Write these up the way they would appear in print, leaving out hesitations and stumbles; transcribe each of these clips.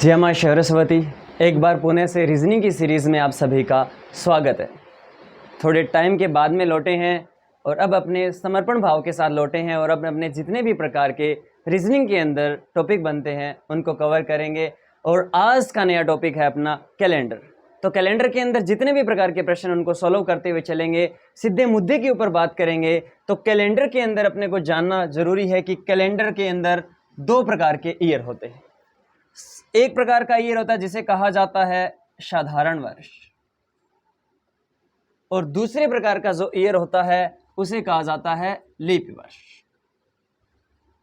जय माँ सरस्वती। एक बार पुणे से रीजनिंग की सीरीज़ में आप सभी का स्वागत है। थोड़े टाइम के बाद में लौटे हैं और अब अपने समर्पण भाव के साथ लौटे हैं और अब अपने जितने भी प्रकार के रीजनिंग के अंदर टॉपिक बनते हैं उनको कवर करेंगे। और आज का नया टॉपिक है अपना कैलेंडर। तो कैलेंडर के अंदर जितने भी प्रकार के प्रश्न उनको सॉल्व करते हुए चलेंगे, सीधे मुद्दे के ऊपर बात करेंगे। तो कैलेंडर के अंदर अपने को जानना जरूरी है कि कैलेंडर के अंदर दो प्रकार के ईयर होते हैं। एक प्रकार का ईयर होता है जिसे कहा जाता है साधारण वर्ष, और दूसरे प्रकार का जो ईयर होता है उसे कहा जाता है लीप वर्ष।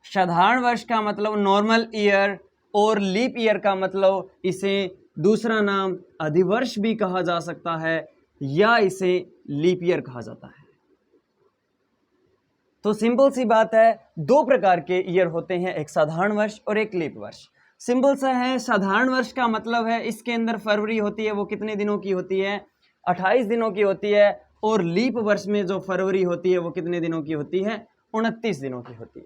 साधारण वर्ष का मतलब नॉर्मल ईयर और लीप ईयर का मतलब इसे दूसरा नाम अधिवर्ष भी कहा जा सकता है या इसे लीप ईयर कहा जाता है। तो सिंपल सी बात है, दो प्रकार के ईयर होते हैं, एक साधारण वर्ष और एक लीप वर्ष। सिंपल सा है, साधारण वर्ष का मतलब है इसके अंदर फरवरी होती है वो कितने दिनों की होती है, 28 दिनों की होती है। और लीप वर्ष में जो फरवरी होती है वो कितने दिनों की होती है, 29 दिनों की होती है।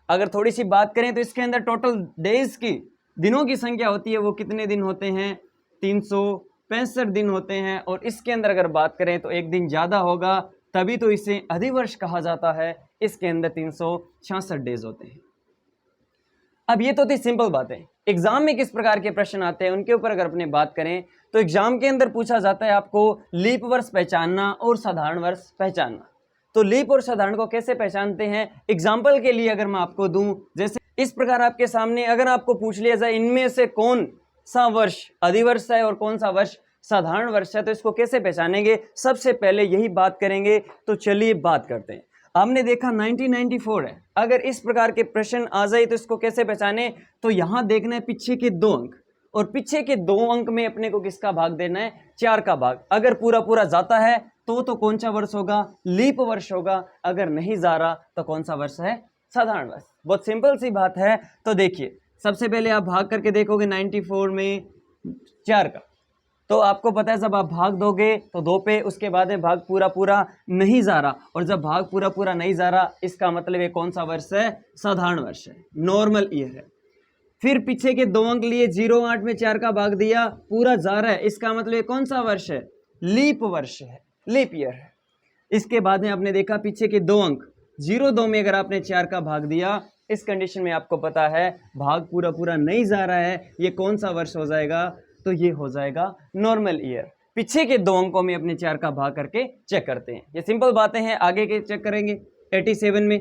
अगर थोड़ी सी बात करें तो इसके अंदर टोटल डेज की दिनों की संख्या होती है वो कितने दिन होते हैं, 365 दिन होते हैं। और इसके अंदर अगर बात करें तो एक दिन ज़्यादा होगा तभी तो इसे अधिवर्ष कहा जाता है। इसके अंदर 366 डेज होते हैं। अब ये तो थी सिंपल बातें। एग्जाम में किस प्रकार के प्रश्न आते हैं उनके ऊपर अगर अपने बात करें तो एग्जाम के अंदर पूछा जाता है आपको लीप वर्ष पहचानना और साधारण वर्ष पहचानना। तो लीप और साधारण को कैसे पहचानते हैं, एग्जाम्पल के लिए अगर मैं आपको दूं, जैसे इस प्रकार आपके सामने अगर आपको पूछ लिया जाए इनमें से कौन सा वर्ष अधिवर्ष है और कौन सा वर्ष साधारण वर्ष है, तो इसको कैसे पहचानेंगे, सबसे पहले यही बात करेंगे। तो चलिए बात करते हैं। हमने देखा 1994 है, अगर इस प्रकार के प्रश्न आ जाए तो इसको कैसे पहचाने, तो यहां देखना है पीछे के 2 अंक, और पीछे के 2 अंक में अपने को किसका भाग देना है, 4 का भाग। अगर पूरा पूरा जाता है तो कौन सा वर्ष होगा, लीप वर्ष होगा। अगर नहीं जा रहा तो कौन सा वर्ष है, साधारण वर्ष। बहुत सिंपल सी बात है। तो देखिए सबसे पहले आप भाग करके देखोगे 94 में 4 का, तो आपको पता है जब आप भाग दोगे तो 2 पे, उसके बाद में भाग पूरा पूरा नहीं जा रहा, और जब भाग पूरा पूरा नहीं जा रहा इसका मतलब ये कौन सा वर्ष है, साधारण वर्ष है, नॉर्मल ईयर है। फिर पीछे के 2 अंक लिए, 08 में 4 का भाग दिया, पूरा जा रहा है, इसका मतलब ये कौन सा वर्ष है, लीप वर्ष है, लीप ईयर है। इसके बाद में आपने देखा पीछे के 2 अंक 02 में अगर आपने 4 का भाग दिया, इस कंडीशन में आपको पता है भाग पूरा पूरा नहीं जा रहा है, ये कौन सा वर्ष हो जाएगा, तो ये हो जाएगा नॉर्मल ईयर। पीछे के 2 अंकों में अपने 4 का भाग करके चेक करते हैं, ये सिंपल बातें हैं। आगे के चेक करेंगे 87 में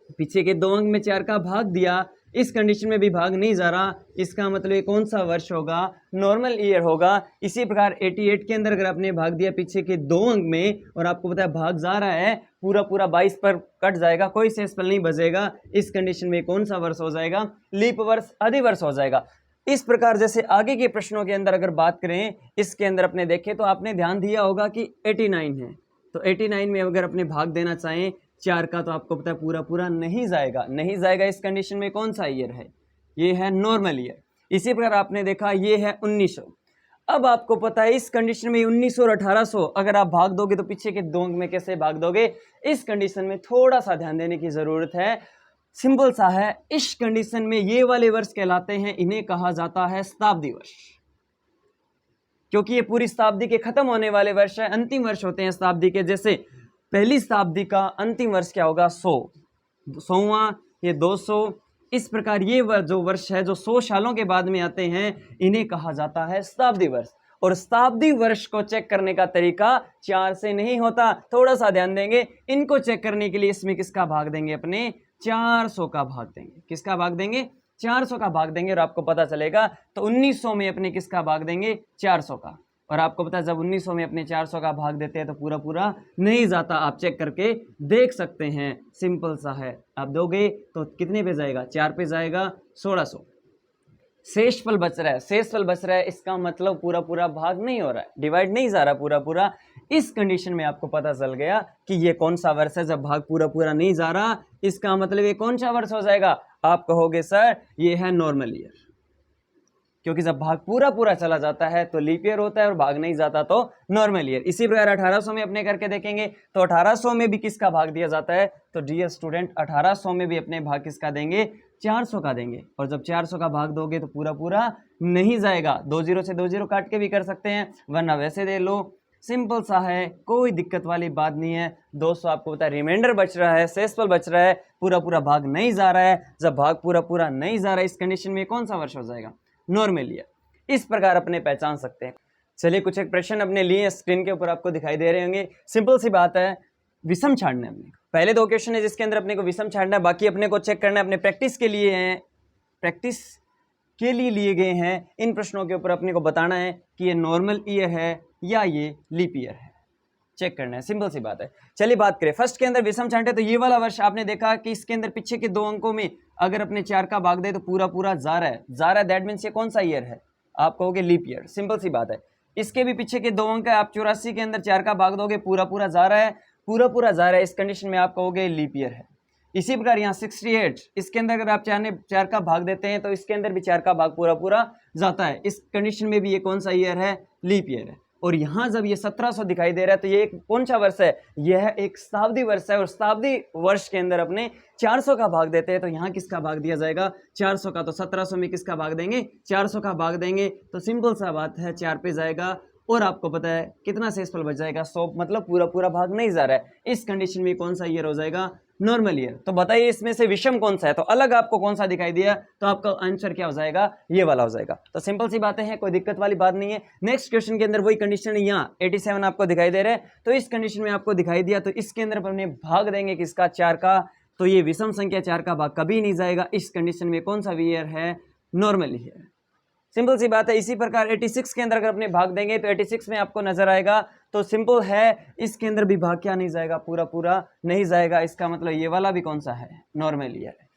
पीछे के 2 अंक में 4 का भाग दिया, इस कंडीशन में भी भाग नहीं जा रहा, इसका मतलब ये कौन सा वर्ष होगा, नॉर्मल ईयर होगा। इसी प्रकार 88 के अंदर अगर आपने भाग दिया पीछे के 2 अंक में और आपको पता है भाग जा रहा है, पूरा पूरा 22 पर कट जाएगा, कोई शेषफल नहीं बचेगा, इस कंडीशन में कौन सा वर्ष हो जाएगा, लीप वर्ष, अधिवर्ष हो जाएगा। इस प्रकार जैसे आगे के प्रश्नों के अंदर अगर बात करें, इसके अंदर अपने देखें तो आपने ध्यान दिया होगा कि 89 है, तो 89 में अगर अपने भाग देना चाहें 4 का, तो आपको पता है पूरा पूरा नहीं जाएगा, नहीं जाएगा। इस कंडीशन में कौन सा ईयर है, ये है नॉर्मल ईयर। इसी प्रकार आपने देखा ये है 1900। अब आपको पता है इस कंडीशन में 1900 और 1800 अगर आप भाग दोगे तो पीछे के 2 अंक में कैसे भाग दोगे, इस कंडीशन में थोड़ा सा ध्यान देने की जरूरत है। सिंपल सा है, इस कंडीशन में ये वाले वर्ष कहलाते हैं, इन्हें कहा जाता है शताब्दी वर्ष, क्योंकि ये पूरी शताब्दी के खत्म होने वाले वर्ष है, अंतिम वर्ष होते हैं शताब्दी के। जैसे पहली शताब्दी का अंतिम वर्ष क्या होगा, 100वां, ये 200। इस प्रकार ये जो वर्ष है जो 100 सालों के बाद में आते हैं, इन्हें कहा जाता है शताब्दी वर्ष। और शताब्दी वर्ष को चेक करने का तरीका 4 से नहीं होता, थोड़ा सा ध्यान देंगे। इनको चेक करने के लिए इसमें किसका भाग देंगे, अपने 400 का भाग देंगे। किसका भाग देंगे, 400 का भाग देंगे। और आपको पता चलेगा तो 1900 में अपने किसका भाग देंगे, 400 का। और आपको पता है जब 1900 में अपने 400 का भाग देते हैं तो पूरा पूरा नहीं जाता, आप चेक करके देख सकते हैं, सिंपल सा है। आप दोगे तो कितने पे जाएगा, 4 पे जाएगा, 1600। शेषफल बच रहा है, शेषफल बच रहा है, इसका मतलब पूरा पूरा भाग नहीं हो रहा है, डिवाइड नहीं जा रहा पूरा पूरा। इस कंडीशन में आपको पता चल गया कि ये कौन सा वर्ष है, जब भाग पूरा पूरा नहीं जा रहा, इसका मतलब ये कौन सा वर्ष हो जाएगा। आप कहोगे सर ये है नॉर्मल ईयर, क्योंकि जब भाग पूरा पूरा चला जाता है तो लीप ईयर होता है और भाग नहीं जाता तो नॉर्मल ईयर। इसी प्रकार 1800 में अपने करके देखेंगे तो 1800 में भी किसका भाग दिया जाता है, तो डियर स्टूडेंट 1800 में भी अपने भाग किसका देंगे, 400 का देंगे, और जब 400 का भाग दोगे तो पूरा पूरा नहीं जाएगा। 2 जीरो से 2 जीरो काट के भी कर सकते हैं, वरना वैसे दे लो। सिंपल सा है, कोई दिक्कत वाली बात नहीं है। 200 आपको पता है रिमाइंडर बच रहा है, शेषफल बच रहा है, पूरा पूरा भाग नहीं जा रहा है। जब भाग पूरा पूरा नहीं जा रहा है इस कंडीशन में कौन सा वर्ष हो जाएगा? Normal year. इस प्रकार अपने पहचान सकते हैं। चलिए कुछ एक प्रश्न अपने लिए स्क्रीन के ऊपर आपको दिखाई दे रहे होंगे। सिंपल सी बात है, विषम छाड़ना है अपने। पहले 2 क्वेश्चन है जिसके अंदर अपने को विषम छाड़ना है, बाकी अपने को चेक करना है, अपने प्रैक्टिस के लिए हैं, प्रैक्टिस के लिए लिए गए हैं। इन प्रश्नों के ऊपर अपने को बताना है कि ये नॉर्मल ईयर है या ये लीप ईयर है, चेक करना है। सिंपल सी बात है। चलिए बात करें फर्स्ट के अंदर विषम छांटे, तो ये वाला वर्ष आपने देखा कि इसके अंदर पीछे के 2 अंकों में अगर अपने 4 का भाग दे तो पूरा पूरा जा रहा है, दैट मीन्स ये कौन सा ईयर है? आप कहोगे लीप ईयर। सिंपल सी बात है। इसके भी पीछे के 2 अंक है, आप 84 के अंदर 4 का भाग दोगे, पूरा पूरा जा रहा है, पूरा पूरा जा रहा है, इस कंडीशन में आप कहोगे लीप ईयर है। इसी प्रकार यहाँ 68, इसके अंदर अगर आप 4 का भाग देते हैं तो इसके अंदर भी 4 का भाग पूरा पूरा जाता है, इस कंडीशन में भी ये कौन सा ईयर है? लीप ईयर है। और यहाँ जब ये 1700 दिखाई दे रहा है तो ये कौन सा वर्ष है? यह एक शताब्दी वर्ष है, और शताब्दी वर्ष के अंदर अपने 400 का भाग देते हैं, तो यहाँ किसका भाग दिया जाएगा? 400 का। तो 1700 में किसका भाग देंगे? 400 का भाग देंगे। तो सिंपल सा बात है, 4 पे जाएगा, और आपको पता है कितना शेषफल बच जाएगा? 100, मतलब पूरा पूरा भाग नहीं जा रहा है। इस कंडीशन में कौन सा ईयर हो जाएगा? Normal year. तो बताइए इसमें से विषम कौन सा है? तो अलग आपको कौन सा दिखाई दिया, तो आपका आंसर क्या हो जाएगा? ये वाला हो जाएगा। तो सिंपल सी बातें हैं, कोई दिक्कत वाली बात नहीं है। नेक्स्ट क्वेश्चन के अंदर वही कंडीशन यहाँ 87 आपको दिखाई दे रहा है, तो इस कंडीशन में आपको दिखाई दिया, तो इसके अंदर अपने भाग देंगे किसका? 4 का। तो ये विषम संख्या 4 का भाग कभी नहीं जाएगा। इस कंडीशन में कौन सा ईयर है? Normal year. सिंपल सी बात है। इसी प्रकार 86 के अंदर अगर अपने भाग देंगे तो 86 में आपको नजर आएगा, तो सिंपल है, इसके अंदर भी भाग क्या नहीं जाएगा? पूरा पूरा नहीं जाएगा। इसका मतलब ये वाला भी कौन सा है? नॉर्मल ईयर है।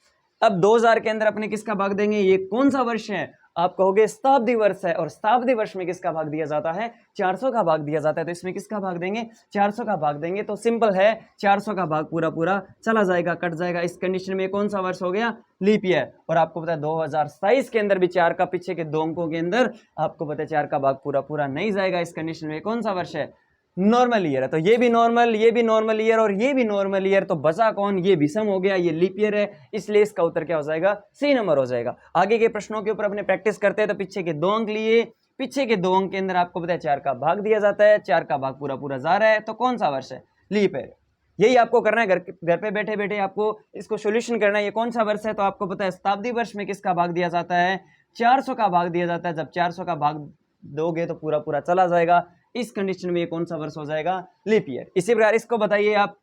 अब 2000 के अंदर अपने किसका भाग देंगे? ये कौन सा वर्ष है? आप कहोगे शताब्दी वर्ष है, और शताब्दी वर्ष में किसका भाग दिया जाता है? 400 का भाग दिया जाता है। तो इसमें किसका भाग देंगे? 400 का भाग देंगे। तो सिंपल है, 400 का भाग पूरा पूरा चला जाएगा, कट जाएगा। इस कंडीशन में कौन सा वर्ष हो गया? Leap year. और आपको पता है 2027 के अंदर भी 4 का पीछे के 2 अंकों के अंदर आपको पता है 4 का भाग पूरा पूरा नहीं जाएगा। इस कंडीशन में कौन सा वर्ष है? नॉर्मल ईयर है। तो ये भी नॉर्मल, ये भी नॉर्मल ईयर, और ये भी नॉर्मल ईयर। तो बचा कौन? ये विषम हो गया, ये लीप ईयर है, इसलिए इसका उत्तर क्या हो जाएगा? सी नंबर हो जाएगा। आगे के प्रश्नों के ऊपर अपने प्रैक्टिस करते हैं। तो पीछे के 2 अंक लिए, पीछे के 2 अंक के अंदर आपको पता है 4 का भाग दिया जाता है, 4 का भाग पूरा पूरा जा रहा है, तो कौन सा वर्ष है? Leap year. यही आपको करना है, घर पे बैठे बैठे आपको इसको सोल्यूशन करना है। ये कौन सा वर्ष है? तो आपको पता है शताब्दी वर्ष में किसका भाग दिया जाता है? 400 का भाग दिया जाता है। जब 400 का भाग दोगे तो पूरा पूरा चला जाएगा। इस कंडीशन में ये कौन सा वर्ष हो जाएगा? Leap year. इसी प्रकार इसको बताइए, आप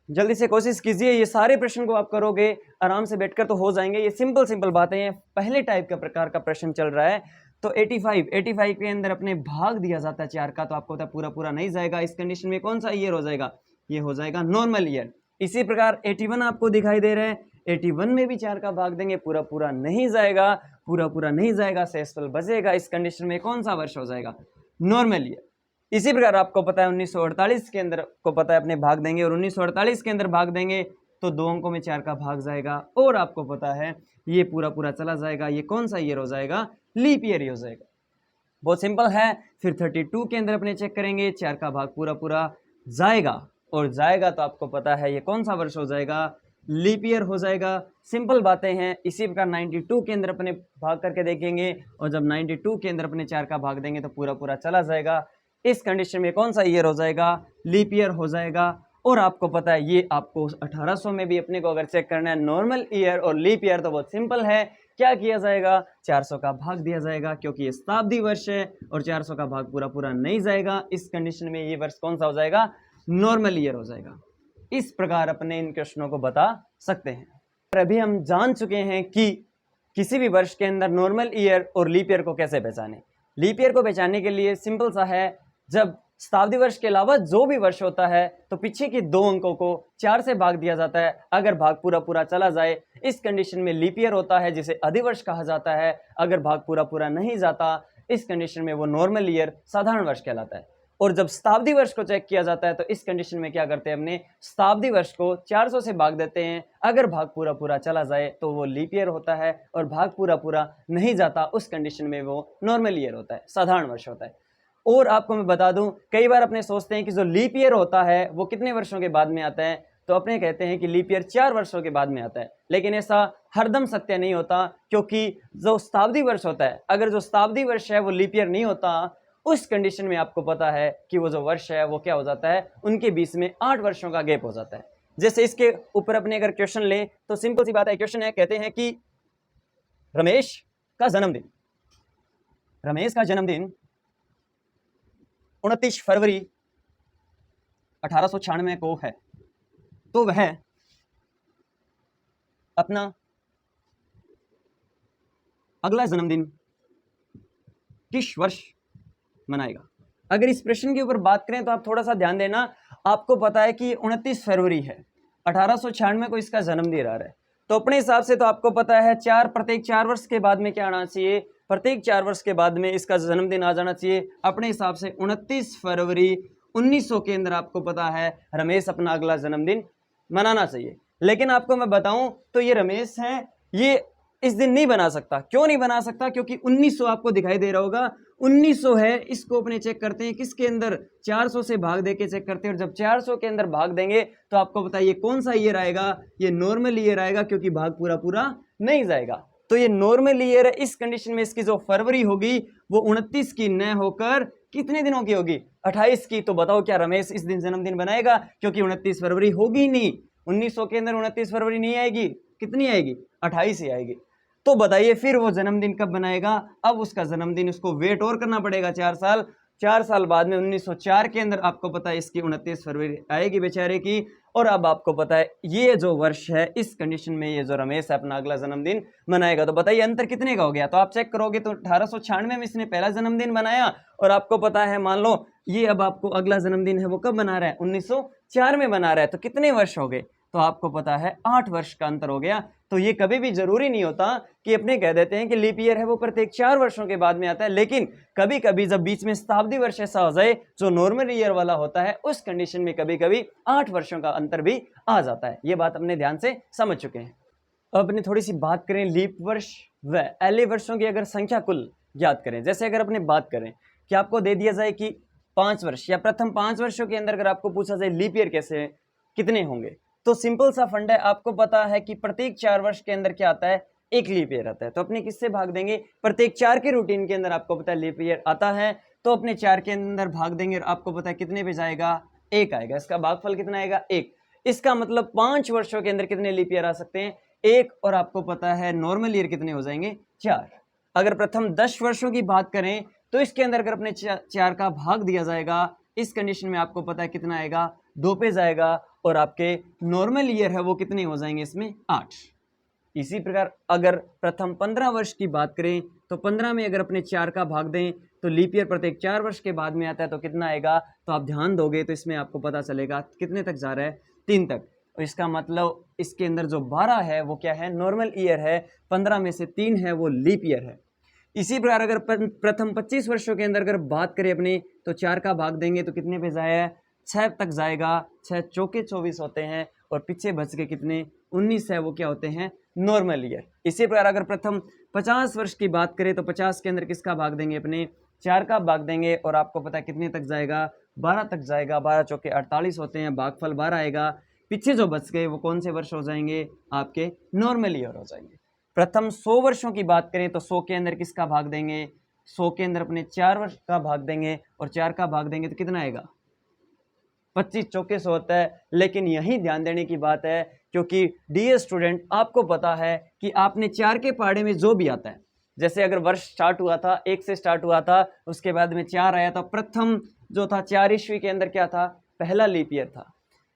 जल्दी से कोशिश कीजिए, ये सारे प्रश्न को आप करोगे आराम से बैठकर तो हो जाएंगे। ये सिंपल बातें हैं, पहले टाइप का प्रकार का प्रश्न चल रहा है। तो 85 के अंदर अपने भाग दिया जाता है 4 का, तो आपको पता है पूरा पूरा नहीं जाएगा। इस कंडीशन में कौन सा ईयर हो जाएगा? ये हो जाएगा नॉर्मल ईयर। इसी प्रकार 81 आपको दिखाई दे रहा है, 81 में भी 4 का भाग देंगे, पूरा पूरा नहीं जाएगा, पूरा पूरा नहीं जाएगा, शेषफल बचेगा। इस कंडीशन में कौन सा वर्ष हो जाएगा? Normal year. इसी प्रकार आपको पता है 1948 के अंदर को पता है अपने भाग देंगे, और 1948 के अंदर भाग देंगे तो 2 अंकों में 4 का भाग जाएगा, और आपको पता है ये पूरा पूरा चला जाएगा। ये कौन सा ईयर हो जाएगा? लीप ईयर ही हो जाएगा। बहुत सिंपल है। फिर 32 के अंदर अपने चेक करेंगे, 4 का भाग पूरा पूरा जाएगा, और जाएगा तो आपको पता है ये कौन सा वर्ष हो जाएगा? लीप ईयर हो जाएगा। सिंपल बातें हैं। इसी प्रकार 92 के अंदर अपने भाग करके देखेंगे, और जब 92 के अंदर अपने 4 का भाग देंगे तो पूरा पूरा चला जाएगा। इस कंडीशन में कौन सा ईयर हो जाएगा? लीप ईयर हो जाएगा। और आपको पता है ये आपको 1800 में भी अपने को अगर चेक करना है नॉर्मल ईयर और लीप ईयर, तो बहुत सिंपल है। क्या किया जाएगा? 400 का भाग दिया जाएगा, क्योंकि ये शताब्दी वर्ष है और 400 का भाग पूरा पूरा नहीं जाएगा। इस कंडीशन में ये वर्ष कौन सा हो जाएगा? नॉर्मल ईयर हो जाएगा। इस प्रकार अपने इन क्वेश्चनों को बता सकते हैं। और अभी हम जान चुके हैं कि किसी भी वर्ष के अंदर नॉर्मल ईयर और लीप ईयर को कैसे पहचाने। लीप ईयर को पहचानने के लिए सिंपल सा है, जब शताब्दी वर्ष के अलावा जो भी वर्ष होता है तो पीछे के 2 अंकों को 4 से भाग दिया जाता है। अगर भाग पूरा पूरा चला जाए इस कंडीशन में लीप ईयर होता है, जिसे अधिवर्ष कहा जाता है। अगर भाग पूरा पूरा नहीं जाता इस कंडीशन में वो नॉर्मल ईयर साधारण वर्ष कहलाता है। और जब शताब्दी वर्ष को चेक किया जाता है तो इस कंडीशन में क्या करते हैं, अपने शताब्दी वर्ष को 400 से भाग देते हैं। अगर भाग पूरा पूरा चला जाए तो वो लीप ईयर होता है, और भाग पूरा पूरा नहीं जाता उस कंडीशन में वो नॉर्मल ईयर होता है, साधारण वर्ष होता है। और आपको मैं बता दूं, कई बार अपने सोचते हैं कि जो लीप ईयर होता है वो कितने वर्षों के बाद में आता है, तो अपने कहते हैं कि लीप ईयर 4 वर्षों के बाद में आता है, लेकिन ऐसा हरदम सत्य नहीं होता, क्योंकि जो शताब्दी वर्ष होता है, अगर जो शताब्दी वर्ष है वो लीप ईयर नहीं होता, उस कंडीशन में आपको पता है कि वो जो वर्ष है वो क्या हो जाता है, उनके बीच में 8 वर्षों का गैप हो जाता है। जैसे इसके ऊपर अपने अगर क्वेश्चन लें तो सिंपल सी बात है, क्वेश्चन है, कहते हैं कि रमेश का जन्मदिन 29 फरवरी 1896 को है, तो वह अपना अगला जन्मदिन किस वर्ष मनाएगा। अगर इस प्रश्न के ऊपर बात करें तो आप थोड़ा सा ध्यान देना, आपको पता है कि 29 फरवरी है, 1896 को इसका जन्मदिन आ रहा है, तो अपने हिसाब से तो आपको पता है प्रत्येक 4 वर्ष के बाद में क्या आना चाहिए, प्रत्येक 4 वर्ष के बाद में इसका जन्मदिन आ जाना चाहिए। अपने हिसाब से 29 फरवरी 1900 के अंदर आपको पता है रमेश अपना अगला जन्मदिन मनाना चाहिए। लेकिन आपको मैं बताऊं तो ये रमेश है, ये इस दिन नहीं बना सकता। क्यों नहीं बना सकता? क्योंकि 1900 आपको दिखाई दे रहा होगा, 1900 है, इसको अपने चेक करते हैं किसके अंदर, 400 से भाग देके चेक करते हैं, और जब 400 के अंदर भाग देंगे तो आपको बताइए कौन सा ईयर आएगा, ये नॉर्मल ईयर आएगा, क्योंकि भाग पूरा पूरा नहीं जाएगा। तो ये नॉर्मल ईयर है। इस कंडीशन में इसकी जो फरवरी होगी वो 29 की न होकर कितने दिनों की होगी, 28 की। तो बताओ क्या रमेश इस दिन जन्मदिन बनाएगा? क्योंकि 29 फरवरी होगी नहीं, 1900 के अंदर 29 फरवरी नहीं आएगी, कितनी आएगी, 28 ही आएगी। तो बताइए फिर वो जन्मदिन कब बनाएगा? अब उसका जन्मदिन उसको वेट और करना पड़ेगा 4 साल बाद में 1904 के अंदर आपको पता है इसकी 29 फरवरी आएगी बेचारे की। और अब आपको पता है ये जो वर्ष है, इस कंडीशन में ये जो रमेश है अपना अगला जन्मदिन मनाएगा। तो बताइए अंतर कितने का हो गया? तो आप चेक करोगे तो 1896 में इसने पहला जन्मदिन बनाया, और आपको पता है मान लो ये अब आपको अगला जन्मदिन है वो कब बना रहा है, 1904 में बना रहा है। तो कितने वर्ष हो गए? तो आपको पता है 8 वर्ष का अंतर हो गया। तो ये कभी भी जरूरी नहीं होता कि अपने कह देते हैं कि लीप ईयर है वो प्रत्येक 4 वर्षों के बाद में आता है, लेकिन कभी कभी जब बीच में शताब्दी वर्ष ऐसा हो जाए जो नॉर्मल ईयर वाला होता है, उस कंडीशन में कभी कभी 8 वर्षों का अंतर भी आ जाता है। ये बात अपने ध्यान से समझ चुके हैं। अब अपने थोड़ी सी बात करें लीप वर्ष व एले वर्षों की अगर संख्या कुल ज्ञात करें। जैसे अगर अपने बात करें कि आपको दे दिया जाए कि 5 वर्ष या प्रथम 5 वर्षों के अंदर अगर आपको पूछा जाए लीप ईयर कैसे कितने होंगे, तो सिंपल सा फंड है, आपको पता है कि प्रत्येक 4 वर्ष के अंदर क्या आता है, एक लीप ईयर आता है। तो अपने किससे भाग देंगे? प्रत्येक 4 के रूटीन के अंदर आपको पता है लीप ईयर आता है, तो अपने 4 के अंदर भाग देंगे और आपको पता है कितने पे जाएगा, 1 आएगा। इसका भागफल कितना आएगा, 1। इसका मतलब 5 वर्षों के अंदर कितने लीप ईयर आ सकते हैं, 1। और आपको पता है नॉर्मल ईयर कितने हो जाएंगे, 4। अगर प्रथम 10 वर्षों की बात करें तो इसके अंदर अगर अपने 4 का भाग दिया जाएगा, इस कंडीशन में आपको पता है कितना आएगा, 2 पे जाएगा, और आपके नॉर्मल ईयर है वो कितने हो जाएंगे इसमें, 8। इसी प्रकार अगर प्रथम 15 वर्ष की बात करें तो 15 में अगर अपने 4 का भाग दें तो लीप ईयर प्रत्येक 4 वर्ष के बाद में आता है, तो कितना आएगा, तो आप ध्यान दोगे तो इसमें आपको पता चलेगा कितने तक जा रहा है, 3 तक। और इसका मतलब इसके अंदर जो 12 है वो क्या है, नॉर्मल ईयर है, 15 में से 3 है वो लीप ईयर है। इसी प्रकार अगर प्रथम 25 वर्षों के अंदर अगर बात करें अपनी, तो 4 का भाग देंगे तो कितने पे जाए, 6 तक जाएगा, 6 चौके 24 होते हैं, और पीछे बच के कितने, 19 है वो क्या होते हैं, नॉर्मल ईयर। इसी प्रकार अगर प्रथम 50 वर्ष की बात करें तो 50 के अंदर किसका भाग देंगे, अपने 4 का भाग देंगे, और आपको पता है कितने तक जाएगा, 12 तक जाएगा, 12 चौके 48 होते हैं, भागफल 12 आएगा। पीछे जो बच गए वो कौन से वर्ष हो जाएंगे, आपके नॉर्मल ईयर हो जाएंगे। प्रथम 100 वर्षों की बात करें तो 100 के अंदर किसका भाग देंगे, 100 के अंदर अपने 4 वर्ष का भाग देंगे, और 4 का भाग देंगे तो कितना आएगा, 25 चौके 100 होता है। लेकिन यही ध्यान देने की बात है, क्योंकि डियर स्टूडेंट आपको पता है कि आपने 4 के पहाड़े में जो भी आता है, जैसे अगर वर्ष स्टार्ट हुआ था 1 से स्टार्ट हुआ था, उसके बाद में 4 आया था, प्रथम जो था 4 ईस्वी के अंदर क्या था, पहला लीप ईयर था।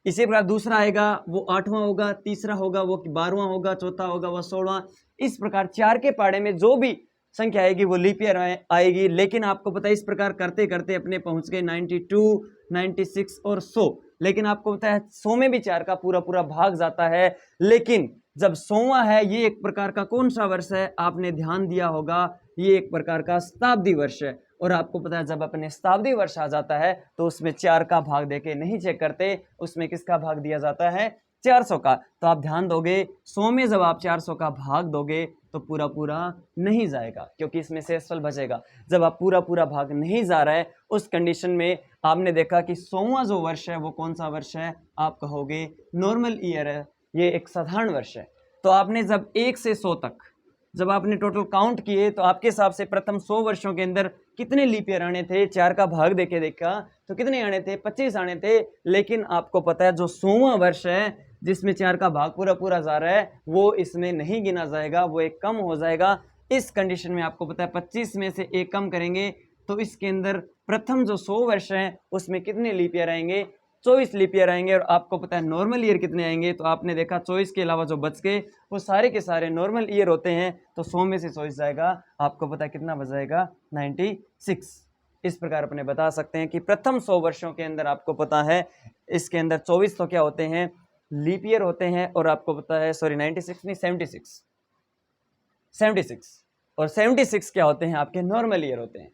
इसी प्रकार दूसरा आएगा वो 8वां होगा, तीसरा होगा वो 12वां होगा, चौथा होगा वो 16वां। इस प्रकार 4 के पहाड़े में जो भी संख्या आएगी वो लीप ईयर आएगी। लेकिन आपको पता है इस प्रकार करते करते अपने पहुंच गए 92, 96 और 100। लेकिन आपको पता है 100 में भी 4 का पूरा पूरा भाग जाता है। लेकिन जब 100वां है, ये एक प्रकार का कौन सा वर्ष है, आपने ध्यान दिया होगा, ये एक प्रकार का शताब्दी वर्ष है। और आपको पता है जब अपने शताब्दी वर्ष आ जाता है तो उसमें 4 का भाग देके नहीं चेक करते, उसमें किसका भाग दिया जाता है, 400 का। तो आप ध्यान दोगे 100 में जब आप 400 का भाग दोगे तो पूरा पूरा नहीं जाएगा, क्योंकि इसमें शेषफल बचेगा। जब आप पूरा पूरा भाग नहीं जा रहा है, उस कंडीशन में आपने देखा कि 100वां जो वर्ष है वो कौन सा वर्ष है, आप कहोगे नॉर्मल ईयर है, ये एक साधारण वर्ष है। तो आपने जब 1 से 100 तक जब आपने टोटल काउंट किए तो आपके हिसाब से प्रथम 100 वर्षों के अंदर कितने लीप ईयर आने थे? 4 का भाग देके देखा तो कितने आने थे? 25 आने थे। लेकिन आपको पता है जो 100वां वर्ष है जिसमें 4 का भाग पूरा पूरा जा रहा है वो इसमें नहीं गिना जाएगा, वो एक कम हो जाएगा। इस कंडीशन में आपको पता है 25 में से एक कम करेंगे तो इसके अंदर प्रथम जो 100 वर्ष है उसमें कितने लीप ईयर आएंगे? 24 लीप ईयर आएंगे। और आपको पता है नॉर्मल ईयर कितने आएंगे? तो आपने देखा 24 के अलावा जो बच गए वो सारे के सारे नॉर्मल ईयर होते हैं। तो 100 में से 24 जाएगा, आपको पता है कितना बच जाएगा? 96। इस प्रकार अपने बता सकते हैं कि प्रथम 100 वर्षों के अंदर आपको पता है इसके अंदर 24 तो क्या होते हैं? लीप ईयर होते हैं। और आपको पता है 96 नहीं 76 और 76 क्या होते हैं? आपके नॉर्मल ईयर होते हैं।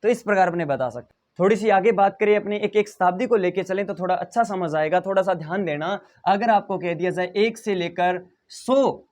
तो इस प्रकार अपने बता सकते हैं। थोड़ी सी आगे बात करें अपने एक एक शताब्दी को लेके चलें तो थोड़ा अच्छा समझ आएगा। थोड़ा सा ध्यान देना। अगर आपको कह दिया जाए 1 से लेकर 100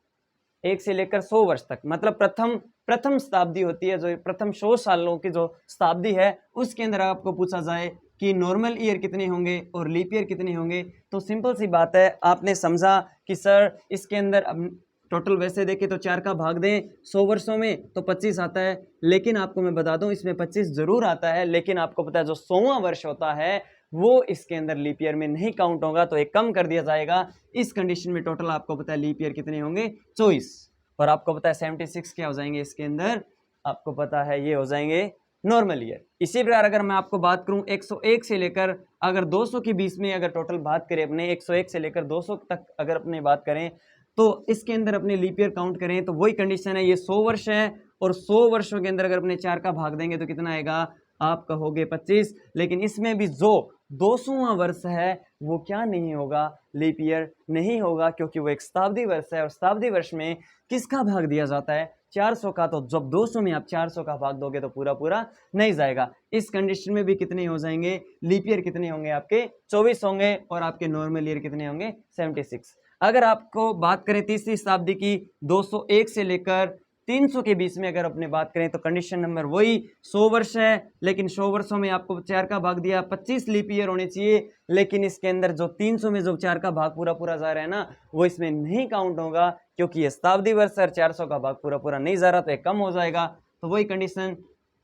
वर्ष तक, मतलब प्रथम शताब्दी होती है, जो प्रथम 100 सालों की जो शताब्दी है उसके अंदर आपको पूछा जाए कि नॉर्मल ईयर कितने होंगे और लीप ईयर कितने होंगे, तो सिंपल सी बात है, आपने समझा कि सर इसके अंदर टोटल वैसे देखें तो 4 का भाग दें 100 वर्षों में तो 25 आता है। लेकिन आपको मैं बता दूं इसमें 25 जरूर आता है, लेकिन आपको पता है जो 100वां वर्ष होता है वो इसके अंदर लीप ईयर में नहीं काउंट होगा, तो एक कम कर दिया जाएगा। इस कंडीशन में टोटल आपको पता है लीप ईयर कितने होंगे? 24। और आपको पता है 76 क्या हो जाएंगे इसके अंदर? आपको पता है ये हो जाएंगे नॉर्मल ईयर। इसी प्रकार अगर मैं आपको बात करूं 101 से लेकर अगर 200 के बीच में अगर टोटल बात करें अपने 101 से लेकर 200 तक अगर अपने बात करें तो इसके अंदर अपने लीप ईयर काउंट करें तो वही कंडीशन है, ये 100 वर्ष है और 100 वर्षों के अंदर अगर अपने 4 का भाग देंगे तो कितना आएगा? आप कहोगे 25। लेकिन इसमें भी जो 200वां वर्ष है वो क्या नहीं होगा? लीप ईयर नहीं होगा, क्योंकि वो एक शताब्दी वर्ष है और शताब्दी वर्ष में किसका भाग दिया जाता है? 400 का। तो जब 200 में आप 400 का भाग दोगे तो पूरा पूरा नहीं जाएगा। इस कंडीशन में भी कितने हो जाएंगे? लीप ईयर कितने होंगे? आपके 24 होंगे। और आपके नॉर्मल ईयर कितने होंगे? 76। अगर आपको बात करें तीसरी शताब्दी की 201 से लेकर 300 के बीच में अगर अपने बात करें तो कंडीशन नंबर वही 100 वर्ष है। लेकिन 100 वर्षों में आपको 4 का भाग दिया, 25 लीप ईयर होने चाहिए। लेकिन इसके अंदर जो 300 में जो 4 का भाग पूरा पूरा जा रहा है ना वो इसमें नहीं काउंट होगा, क्योंकि ये शताब्दी वर्ष है, 400 का भाग पूरा पूरा नहीं जा रहा तो एक कम हो जाएगा। तो वही कंडीशन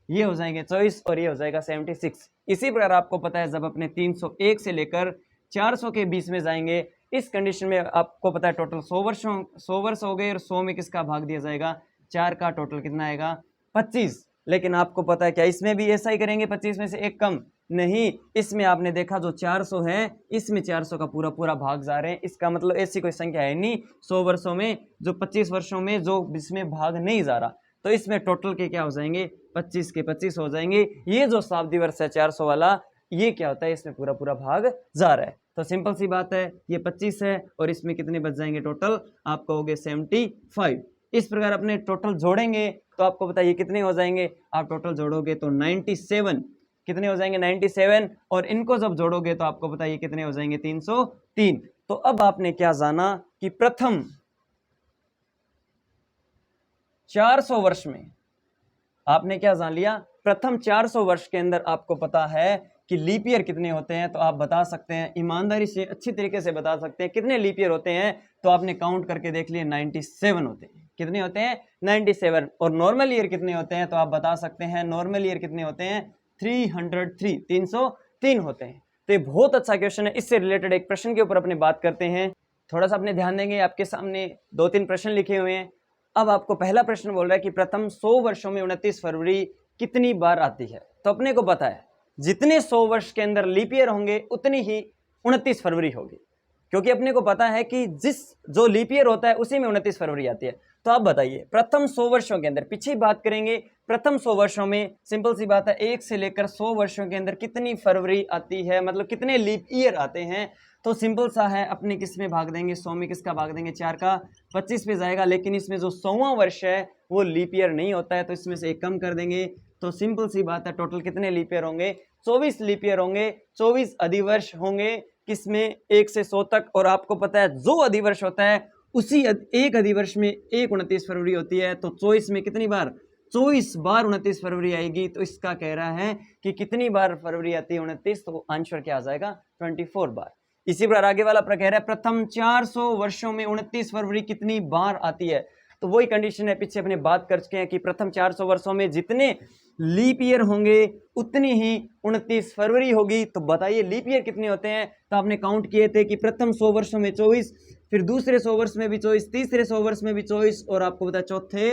ये हो जाएंगे 24 और ये हो जाएगा 76। इसी प्रकार आपको पता है जब अपने 301 से लेकर 400 के बीच में जाएंगे, इस कंडीशन में आपको पता है टोटल 100 वर्ष हो गए और 100 में किसका भाग दिया जाएगा? 4 का। टोटल कितना आएगा? 25। लेकिन आपको पता है क्या इसमें भी ऐसा ही करेंगे? 25 में से एक कम नहीं। इसमें आपने देखा जो 400 है इसमें 400 का पूरा पूरा भाग जा रहे हैं। इसका मतलब ऐसी कोई संख्या है नहीं 100 वर्षों में जो 25 वर्षों में जो इसमें भाग नहीं जा रहा। तो इसमें टोटल के क्या हो जाएंगे? 25 के 25 हो जाएंगे। ये जो शताब्दी वर्ष है 400 वाला, ये क्या होता है? इसमें पूरा पूरा भाग जा रहा है। तो सिंपल सी बात है, ये 25 है और इसमें कितने बच जाएंगे? टोटल आप कहोगे 75। इस प्रकार अपने टोटल जोड़ेंगे तो आपको बताइए कितने हो जाएंगे? आप टोटल जोड़ोगे तो 97। कितने हो जाएंगे? 97। और इनको जब जोड़ोगे तो आपको बताइए कितने हो जाएंगे? 303। तो अब आपने क्या जाना कि प्रथम 400 वर्ष में आपने क्या जान लिया? प्रथम 400 वर्ष के अंदर आपको पता है कि लीप ईयर कितने होते हैं। तो आप बता सकते हैं, ईमानदारी से अच्छी तरीके से बता सकते हैं कितने लीप ईयर होते हैं। तो आपने काउंट करके देख लिए 97 होते हैं। कितने होते हैं? 97। और नॉर्मल ईयर कितने होते हैं? तो आप बता सकते हैं नॉर्मल ईयर कितने होते हैं? 303 होते हैं। तो ये बहुत अच्छा क्वेश्चन है। इससे रिलेटेड एक प्रश्न के ऊपर अपने बात करते हैं। थोड़ा सा अपने ध्यान देंगे, आपके सामने 2-3 प्रश्न लिखे हुए हैं। अब आपको पहला प्रश्न बोल रहा है कि प्रथम 100 वर्षों में 29 फरवरी कितनी बार आती है। तो अपने को पता है जितने 100 वर्ष के अंदर लीप ईयर होंगे उतनी ही 29 फरवरी होगी, क्योंकि अपने को पता है कि जो लीप ईयर होता है उसी में 29 फरवरी आती है। तो आप बताइए प्रथम 100 वर्षों के अंदर, पीछे बात करेंगे, प्रथम 100 वर्षों में सिंपल सी बात है 1 से लेकर 100 वर्षों के अंदर कितनी फरवरी आती है, मतलब कितने लीप ईयर आते हैं। तो सिंपल सा है, अपने किस में भाग देंगे? 100 में किसका भाग देंगे? 4 का। 25 पे जाएगा। लेकिन इसमें जो 100वां वर्ष है वो लीप ईयर नहीं होता है, तो इसमें से एक कम कर देंगे। तो सिंपल सी बात है, टोटल कितने लीप ईयर होंगे? 24 लीप ईयर होंगे। 24 अधिवर्ष होंगे किसमें? 1 से 100 तक। और आपको पता है जो अधिवर्ष होता है उसी एक अधिवर्ष में 29 फरवरी होती है। तो 24 में कितनी बार? 24 बार 29 फरवरी आएगी। तो इसका कह रहा है कि कितनी बार फरवरी आती है? 29। तो आंसर क्या आ जाएगा? 24 बार। इसी प्रकार आगे वाला प्रकार है प्रथम 400 वर्षों में 29 फरवरी कितनी बार आती है। तो वही कंडीशन है, पीछे अपने बात कर चुके हैं कि प्रथम 400 वर्षों में जितने लीप ईयर होंगे उतनी ही 29 फरवरी होगी। तो बताइए लीप ईयर कितने होते हैं। तो आपने काउंट किए थे कि प्रथम 100 वर्षों में 24, फिर दूसरे 100 वर्ष में भी 24, तीसरे 100 वर्ष में भी 24, और आपको पता है चौथे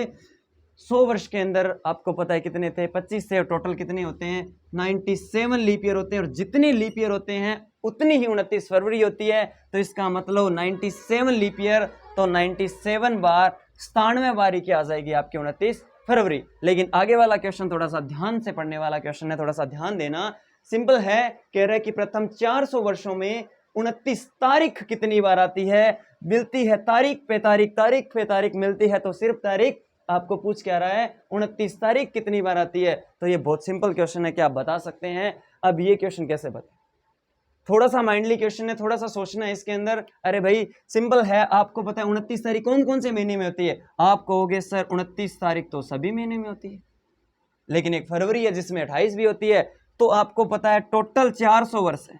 100 वर्ष के अंदर आपको पता है कितने थे, 25 से। टोटल कितने होते हैं, 97 लीप ईयर होते हैं, और जितने लीप ईयर होते हैं उतनी ही 29 फरवरी होती है। तो इसका मतलब 97 लीप ईयर, तो 97 बार 97 बार ही क्या आ जाएगी आपकी 29 फरवरी। लेकिन आगे वाला क्वेश्चन थोड़ा सा ध्यान से पढ़ने वाला क्वेश्चन है, थोड़ा सा ध्यान देना। सिंपल है, कह रहा है कि प्रथम 400 वर्षों में 29 तारीख कितनी बार आती है, मिलती है तारीख पे तारीख, तारीख पे तारीख मिलती है, तो सिर्फ तारीख आपको पूछ क्या रहा है, 29 तारीख कितनी बार आती है। तो ये बहुत सिंपल क्वेश्चन है, क्या आप बता सकते हैं। अब ये क्वेश्चन कैसे बता, थोड़ा सा माइंडली क्वेश्चन है, थोड़ा सा सोचना है इसके अंदर। अरे भाई सिंपल है, आपको पता है 29 तारीख कौन कौन से महीने में होती है। आप कहोगे सर 29 तारीख तो सभी महीने में होती है, लेकिन एक फरवरी है जिसमें 28 भी होती है। तो आपको पता है टोटल 400 वर्ष है।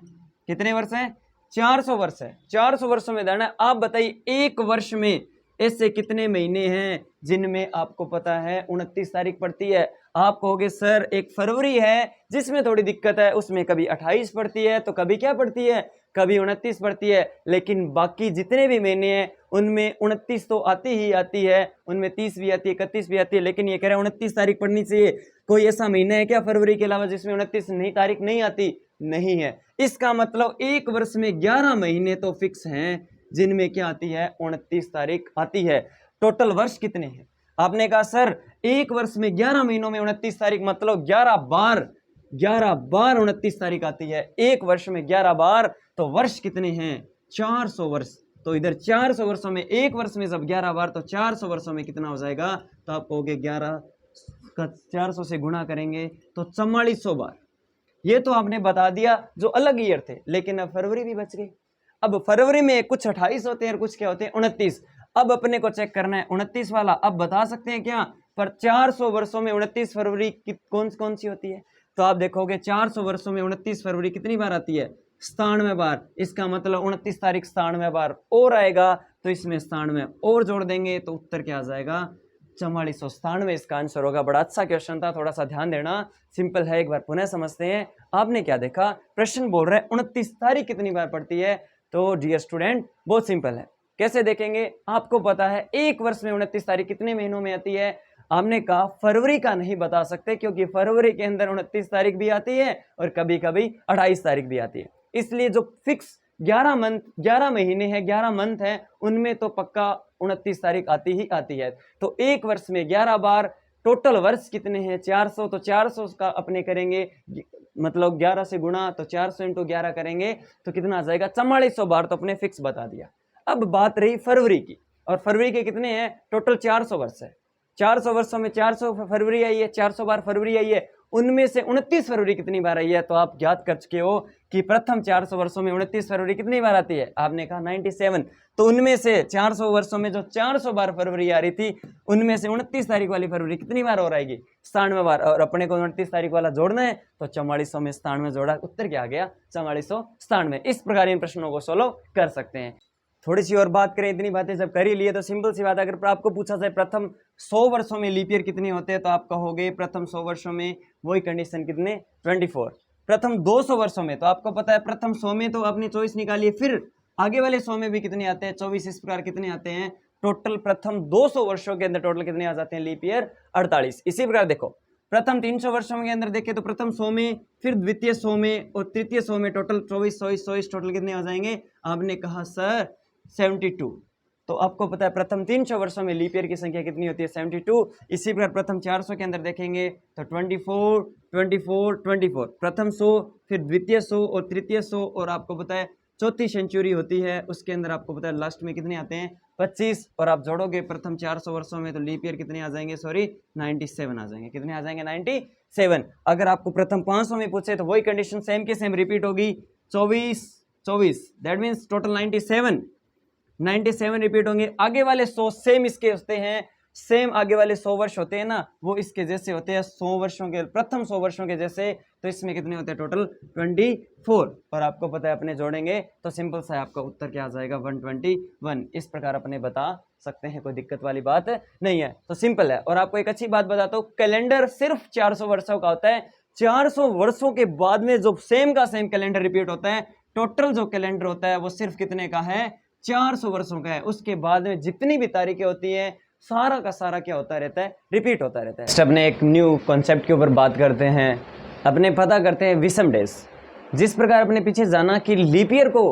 कितने वर्ष है, 400 वर्ष है। 400 वर्षों में दाना, आप बताइए एक वर्ष में ऐसे कितने महीने हैं जिनमें आपको पता है 29 तारीख पड़ती है। आप कहोगे सर एक फरवरी है जिसमें थोड़ी दिक्कत है, उसमें कभी 28 पड़ती है तो कभी क्या पड़ती है, कभी 29 पड़ती है। लेकिन बाकी जितने भी महीने हैं उनमें 29 तो आती ही आती है, उनमें 30 भी आती है, 31 भी आती है। लेकिन ये कह रहे हैं 29 तारीख पड़नी चाहिए। कोई ऐसा महीना है क्या फरवरी के अलावा जिसमें 29 नहीं तारीख नहीं आती? नहीं है। इसका मतलब एक वर्ष में 11 महीने तो फिक्स हैं जिनमें क्या आती है, 29 तारीख आती है। टोटल वर्ष कितने हैं? आपने कहा सर एक वर्ष में 11 महीनों में 29 तारीख, मतलब 11 बार 29 तारीख आती है एक वर्ष में 11 बार। तो वर्ष कितने हैं, 400 वर्ष। तो इधर 400 वर्षों में, एक वर्ष में जब 11 बार, तो 400 वर्षों में कितना हो जाएगा। तो आप कहोगे 11 का 400 से गुणा करेंगे तो 4400 बार। ये तो आपने बता दिया जो अलग ईयर थे, लेकिन अब फरवरी भी बच गई। अब फरवरी में कुछ 28 होते हैं और कुछ क्या होते हैं, 29। अब अपने को चेक करना है 29 वाला। अब बता सकते हैं क्या, पर 400 वर्षों में 29 फरवरी कौन कौन सी होती है। तो आप देखोगे 400 वर्षों में 29 फरवरी कितनी बार आती है, 97 बार। इसका मतलब 29 तारीख 97 बार और आएगा, तो इसमें 97 और जोड़ देंगे तो उत्तर क्या आ जाएगा, 4497 इसका आंसर होगा। बड़ा अच्छा क्वेश्चन था, थोड़ा सा ध्यान देना, सिंपल है। एक बार पुनः समझते हैं। आपने क्या देखा, प्रश्न बोल रहा है 29 तारीख कितनी बार पड़ती है। तो डियर स्टूडेंट बहुत सिंपल है, कैसे देखेंगे। आपको पता है एक वर्ष में 29 तारीख कितने महीनों में आती है। हमने कहा फरवरी का नहीं बता सकते, क्योंकि फरवरी के अंदर 29 तारीख भी आती है और कभी कभी 28 तारीख भी आती है। इसलिए जो फिक्स 11 महीने हैं, 11 मंथ है, उनमें तो पक्का 29 तारीख आती ही आती है। तो एक वर्ष में 11 बार। टोटल वर्ष कितने हैं, 400। तो 400 का अपने करेंगे, मतलब 11 से गुणा, तो 400 इंटू 11 करेंगे तो कितना आ जाएगा, 4400 बार। तो अपने फिक्स बता दिया। अब बात रही फरवरी की, और फरवरी के कितने हैं, टोटल 400 वर्ष है। 400 वर्षों में 400 फरवरी आई है, 400 बार फरवरी आई है। उनमें से 29 फरवरी कितनी बार आई है। तो आप याद कर चुके हो कि प्रथम 400 वर्षों में 29 फरवरी कितनी बार आती है, आपने कहा 97। तो उनमें से 400 वर्षों में जो 400 बार फरवरी आ रही थी, उनमें से 29 तारीख वाली फरवरी कितनी बार और आएगी, 97 बार। और अपने को 29 तारीख वाला जोड़ना है, तो 4400 में 97 जोड़ा, उत्तर क्या आ गया, 4497। इस प्रकार इन प्रश्नों को सोल्व कर सकते हैं। थोड़ी सी और बात करें, इतनी बातें जब कर ही लिए तो सिंपल सी बात है, अगर आपको पूछा जाए प्रथम 100 वर्षों में लीप ईयर कितने होते हैं, तो आप कहोगे प्रथम 100 वर्षों में वही कंडीशन कितने, 24। प्रथम 200 वर्षों में, तो आपको पता है प्रथम 100 में तो अपनी चॉइस निकालिए, फिर आगे वाले 100 में भी कितने आते हैं, 24। इस प्रकार कितने आते हैं टोटल, प्रथम 200 वर्षों के अंदर टोटल कितने आ जाते हैं लीप ईयर, 48। इसी प्रकार देखो प्रथम 300 वर्षों के अंदर देखें तो प्रथम 100 में, फिर द्वितीय 100 में और तृतीय 100 में टोटल 24, 24 टोटल कितने आ जाएंगे। आपने कहा सर 72। तो आपको पता है प्रथम 300 वर्षों में लीप ईयर की संख्या कितनी होती है, 72। इसी प्रकार प्रथम 400 के अंदर देखेंगे तो 24, 24, 24। प्रथम 100, फिर द्वितीय 100 और तृतीय 100, और आपको पता है चौथी सेंचुरी होती है, उसके अंदर आपको पता है लास्ट में कितने आते हैं, 25। और आप जोड़ोगे प्रथम 400 वर्षों में तो लीप ईयर कितने आ जाएंगे, सॉरी 97 आ जाएंगे। कितने आ जाएंगे, 97। अगर आपको प्रथम 500 में पूछे तो वही कंडीशन सेम के सेम रिपीट होगी, 24, 24, दैट मीन्स टोटल 97 रिपीट होंगे। आगे वाले 100 सेम इसके होते हैं, सेम आगे वाले 100 वर्ष होते हैं ना, वो इसके जैसे होते हैं 100 वर्षों के, प्रथम 100 वर्षों के जैसे। तो इसमें कितने होते हैं टोटल 24, और आपको पता है अपने जोड़ेंगे तो सिंपल सा आपका उत्तर क्या आ जाएगा 121। इस प्रकार अपने बता सकते हैं, कोई दिक्कत वाली बात नहीं है, तो सिंपल है। और आपको एक अच्छी बात बताता हूँ, कैलेंडर सिर्फ 400 वर्षों का होता है। 400 वर्षों के बाद में जो सेम का सेम कैलेंडर रिपीट होता है, टोटल जो कैलेंडर होता है वो सिर्फ कितने का है 400 वर्षों का है। उसके बाद में जितनी भी तारीखें होती है सारा का सारा क्या होता रहता है, रिपीट होता रहता है। अपने एक न्यू कॉन्सेप्ट के ऊपर बात करते हैं, अपने पता करते हैं विषम डेज। जिस प्रकार अपने पीछे जाना कि लीप ईयर को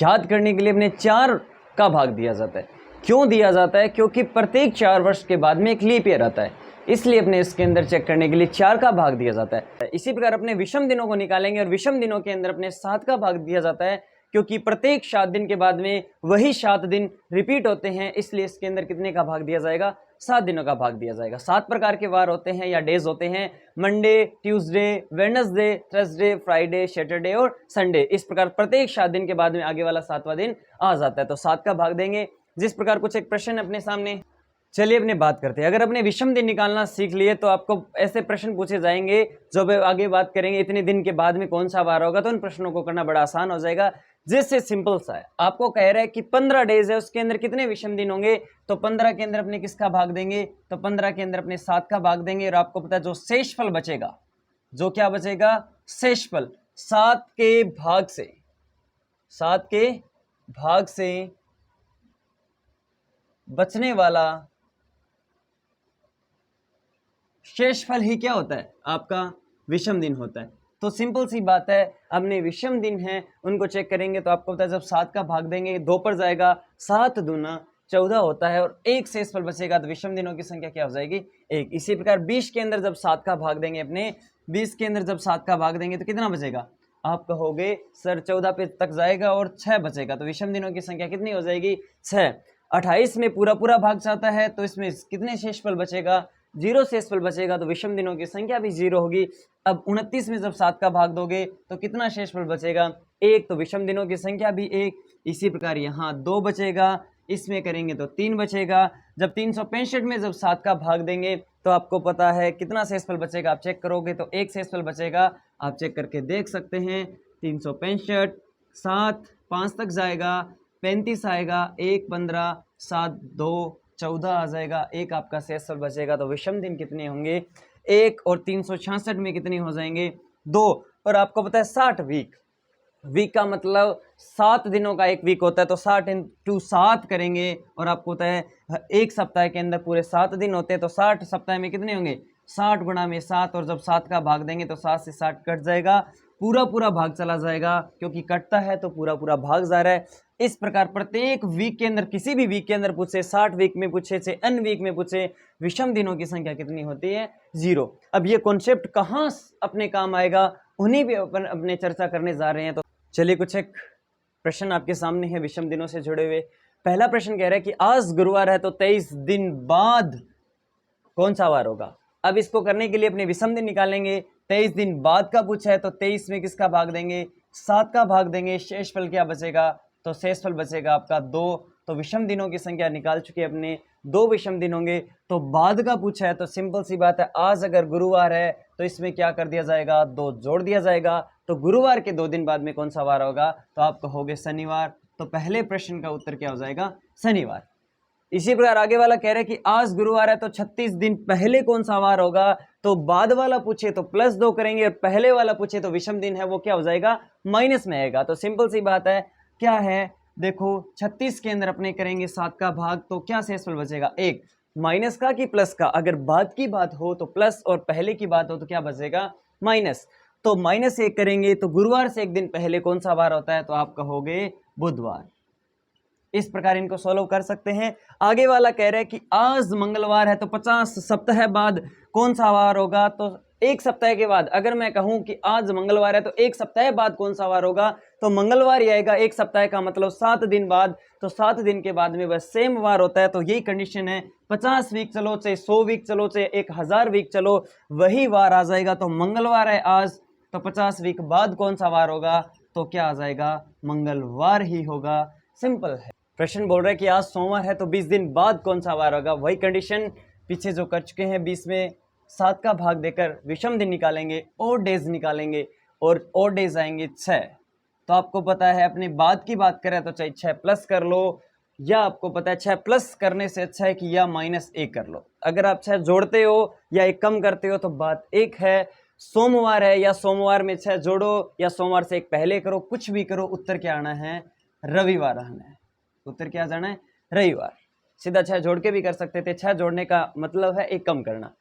याद करने के लिए अपने 4 का भाग दिया जाता है। क्यों दिया जाता है? क्योंकि प्रत्येक 4 वर्ष के बाद में एक लीप ईयर आता है, इसलिए अपने इसके अंदर चेक करने के लिए 4 का भाग दिया जाता है। इसी प्रकार अपने विषम दिनों को निकालेंगे और विषम दिनों के अंदर अपने 7 का भाग दिया जाता है, क्योंकि प्रत्येक 7 दिन के बाद में वही 7 दिन रिपीट होते हैं, इसलिए इसके अंदर कितने का भाग दिया जाएगा 7 दिनों का भाग दिया जाएगा। 7 प्रकार के वार होते हैं या डेज होते हैं, Monday, Tuesday, Wednesday, Thursday, Friday, Saturday और संडे। इस प्रकार प्रत्येक 7 दिन के बाद में आगे वाला 7वां दिन आ जाता है, तो 7 का भाग देंगे। जिस प्रकार कुछ एक प्रश्न अपने सामने, चलिए अपने बात करते हैं। अगर अपने विषम दिन निकालना सीख लिए तो आपको ऐसे प्रश्न पूछे जाएंगे जो आगे बात करेंगे इतने दिन के बाद में कौन सा वार होगा, तो उन प्रश्नों को करना बड़ा आसान हो जाएगा। जैसे सिंपल सा है, आपको कह रहा है कि 15 डेज है, उसके अंदर कितने विषम दिन होंगे, तो 15 के अंदर अपने किसका भाग देंगे, तो 15 के अंदर अपने 7 का भाग देंगे। और आपको पता है जो शेषफल बचेगा, जो क्या बचेगा शेषफल, 7 के भाग से, 7 के भाग से बचने वाला शेषफल ही क्या होता है आपका विषम दिन होता है। तो सिंपल सी बात है, अपने विषम दिन है उनको चेक करेंगे तो आपको पता है जब 7 का भाग देंगे 2 पर जाएगा, 7 दूना 14 होता है और एक शेषफल बचेगा, तो विषम दिनों की संख्या क्या हो जाएगी 1। इसी प्रकार 20 के अंदर जब 7 का भाग देंगे, अपने 20 के अंदर जब 7 का भाग देंगे तो कितना बचेगा, आप कहोगे सर 14 पे तक जाएगा और 6 बचेगा, तो विषम दिनों की संख्या कितनी हो जाएगी 6। 28 में पूरा पूरा भाग जाता है तो इसमें कितने शेषफल बचेगा, 0 शेषफल बचेगा, तो विषम दिनों की संख्या भी 0 होगी। अब 29 में जब 7 का भाग दोगे तो कितना शेषफल बचेगा 1, तो विषम दिनों की संख्या भी 1। इसी प्रकार यहाँ 2 बचेगा, इसमें करेंगे तो 3 बचेगा। जब 365 में जब 7 का भाग देंगे तो आपको पता है कितना शेषफल बचेगा, आप चेक करोगे तो 1 शेषफल बचेगा, आप चेक करके देख सकते हैं। 365 7 5 तक जाएगा, 35 आएगा, 1 15 7 2 14 आ जाएगा, 1 आपका शेषफल बचेगा। तो विषम दिन कितने होंगे 1, और 366 में कितने हो जाएंगे 2। और आपको पता है 60 वीक का मतलब 7 दिनों का एक वीक होता है, तो 60 × 7 करेंगे और आपको पता है एक सप्ताह के अंदर पूरे 7 दिन होते हैं, तो 60 सप्ताह में कितने होंगे 60 गुणा में 7, और जब 7 का भाग देंगे तो 7 से 60 कट जाएगा, पूरा पूरा भाग चला जाएगा, क्योंकि कटता है तो पूरा पूरा भाग जा रहा है। इस प्रकार प्रत्येक वीक के अंदर, किसी भी वीक के अंदर पूछे, 60 वीक में पूछे से अन्य वीक में पूछे, विषम दिनों की संख्या कितनी होती है 0। अब ये कॉन्सेप्ट कहाँ अपने काम आएगा, उन्हीं पे अपन अपने चर्चा करने जा रहे हैं। तो चलिए कुछ एक प्रश्न आपके सामने है विषम दिनों से जुड़े हुए। पहला प्रश्न कह रहा है कि आज गुरुवार है तो 23 दिन बाद कौन सा वार होगा। अब इसको करने के लिए अपने विषम दिन निकालेंगे। 23 दिन बाद का पूछा है तो 23 में किसका भाग देंगे 7 का भाग देंगे, शेषफल क्या बचेगा, तो शेषफल बचेगा आपका 2। तो विषम दिनों की संख्या निकाल चुके अपने, 2 विषम दिन होंगे। तो बाद का पूछा है तो सिंपल सी बात है, आज अगर गुरुवार है तो इसमें क्या कर दिया जाएगा 2 जोड़ दिया जाएगा, तो गुरुवार के 2 दिन बाद में कौन सा वार होगा, तो आप कहोगे शनिवार। तो पहले प्रश्न का उत्तर क्या हो जाएगा शनिवार। इसी प्रकार आगे वाला कह रहे हैं कि आज गुरुवार है तो 36 दिन पहले कौन सा वार होगा, तो बाद वाला पूछे तो +2 करेंगे और पहले वाला पूछे तो विषम दिन है वो क्या हो जाएगा माइनस में आएगा। तो सिंपल सी बात है, क्या है देखो 36 के अंदर अपने करेंगे 7 का भाग, तो क्या शेषफल बचेगा 1, माइनस का कि प्लस का, अगर बाद की बात हो तो प्लस और पहले की बात हो तो क्या बचेगा माइनस। तो -1 करेंगे तो गुरुवार से एक दिन पहले कौन सा वार होता है, तो आप कहोगे बुधवार। इस प्रकार इनको सॉल्व कर सकते हैं। आगे वाला कह रहा है कि आज मंगलवार है तो 50 सप्ताह बाद कौन सा वार होगा, तो एक सप्ताह के बाद। अगर मैं कहूं कि आज मंगलवार है तो एक सप्ताह बाद कौन सा वार होगा, तो मंगलवार ही आएगा। एक सप्ताह का मतलब 7 दिन बाद, तो 7 दिन के बाद में बस सेम वार होता है। तो यही कंडीशन है, 50 वीक चलो चाहे 100 वीक चलो चाहे 1000 वीक चलो, वही वार आ जाएगा। तो मंगलवार है आज, तो 50 वीक बाद कौन सा वार होगा, तो क्या आ जाएगा मंगलवार ही होगा। सिंपल है। प्रश्न बोल रहा है कि आज सोमवार है तो 20 दिन बाद कौन सा वार होगा। वही कंडीशन पीछे जो कर चुके हैं, 20 में 7 का भाग देकर विषम दिन निकालेंगे, और डेज निकालेंगे, और डेज आएंगे 6। तो आपको पता है अपने बाद की बात करें तो चाहे 6 प्लस कर लो, या आपको पता है 6 प्लस करने से अच्छा है कि या -1 कर लो। अगर आप 6 जोड़ते हो या 1 कम करते हो तो बात एक है। सोमवार है या सोमवार में 6 जोड़ो या सोमवार से 1 पहले करो, कुछ भी करो, उत्तर क्या आना है, रविवार आना है। उत्तर क्या जाना है, रविवार। सीधा 6 जोड़ के भी कर सकते थे, 6 जोड़ने का मतलब है 1 कम करना।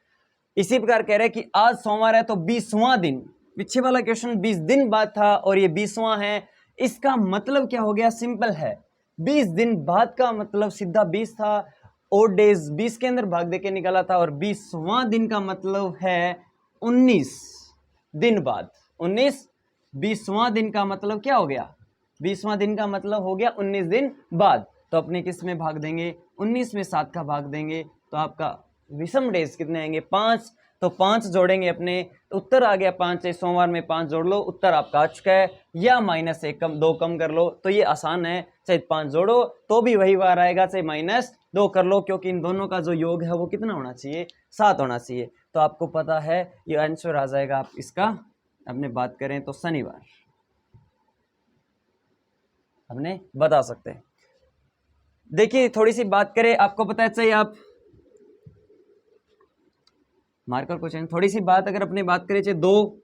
इसी प्रकार कह रहे हैं कि आज सोमवार है तो 20वां दिन, पीछे वाला क्वेश्चन 20 दिन बाद था और ये 20वां है। इसका मतलब क्या हो गया, सिंपल है, 20 दिन बाद का मतलब सीधा 20 था, और डेज 20 के अंदर भाग देके निकाला था, और 20वां दिन का मतलब है 19 दिन बाद। 19, 20वां दिन का मतलब क्या हो गया, 20वां दिन का मतलब हो गया 19 दिन बाद। तो अपने किस में भाग देंगे, 19 में 7 का भाग देंगे, तो आपका विषम डेज कितने आएंगे, 5। तो 5 जोड़ेंगे अपने, तो उत्तर आ गया 5 है। सोमवार में 5 जोड़ लो, उत्तर आपका आ चुका है। या -1 कम 2 कम कर लो, तो ये आसान है, चाहे 5 जोड़ो तो भी वही वार आएगा, चाहे -2 कर लो, क्योंकि इन दोनों का जो योग है वो कितना होना चाहिए, 7 होना चाहिए। तो आपको पता है ये आंसर आ जाएगा आप इसका, अपने बात करें तो शनिवार, हमने बता सकते हैं। देखिए थोड़ी सी बात करें, आपको पता है, चाहिए आप मार्कर क्वेश्चन, थोड़ी सी बात अगर अपने बात करें, चाहे 2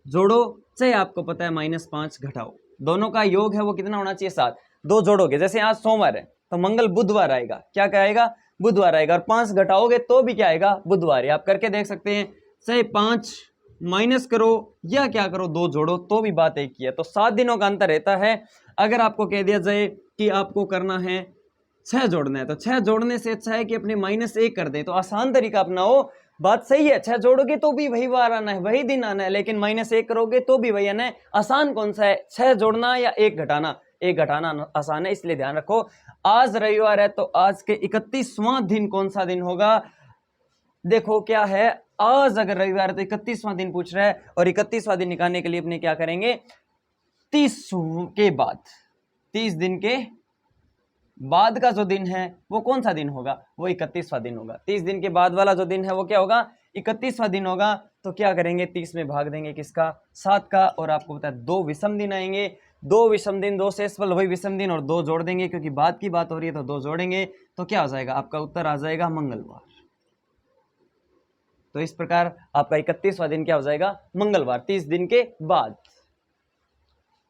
जोड़ो, चाहे आपको पता है -5 घटाओ, दोनों का योग है वो कितना होना चाहिए, 7। 2 जोड़ोगे, जैसे आज सोमवार है तो मंगल बुधवार आएगा, क्या आएगा, बुधवार आएगा, और 5 घटाओगे तो भी क्या आएगा, बुधवार। आप करके देख सकते हैं, चाहे 5 माइनस करो या क्या करो, 2 जोड़ो तो भी बात एक ही है। तो 7 दिनों का अंतर रहता है। अगर आपको कह दिया जाए कि आपको करना है 6 जोड़ना है, तो 6 जोड़ने से अच्छा है कि अपने -1 कर दे, तो आसान तरीका अपनाओ। बात सही है, 6 जोड़ोगे तो भी वही वार आना है, वही दिन आना है, लेकिन -1 करोगे तो भी वही आना है। आसान कौन सा है, 6 जोड़ना या 1 घटाना, 1 घटाना आसान है, इसलिए ध्यान रखो। आज रविवार है तो आज के 31वां दिन कौन सा दिन होगा, देखो क्या है, आज अगर रविवार है तो 31वां दिन पूछ रहा है, और 31वां दिन निकालने के लिए अपने क्या करेंगे, 30 के बाद, 30 दिन के बाद का जो दिन है वो कौन सा दिन होगा, वो 31वां दिन होगा। 30 दिन के बाद वाला जो दिन है वो क्या होगा, 31वां दिन होगा। तो क्या करेंगे, 30 में भाग देंगे किसका, 7 का, और आपको पता है 2 विषम दिन आएंगे, 2 विषम दिन, 2 शेषफल वही विषम दिन, और 2 जोड़ देंगे, क्योंकि बाद की बात हो रही है तो 2 जोड़ेंगे, तो क्या हो जाएगा, आपका उत्तर आ जाएगा मंगलवार। तो इस प्रकार आपका 31वां दिन क्या हो जाएगा, मंगलवार, 30 दिन के बाद।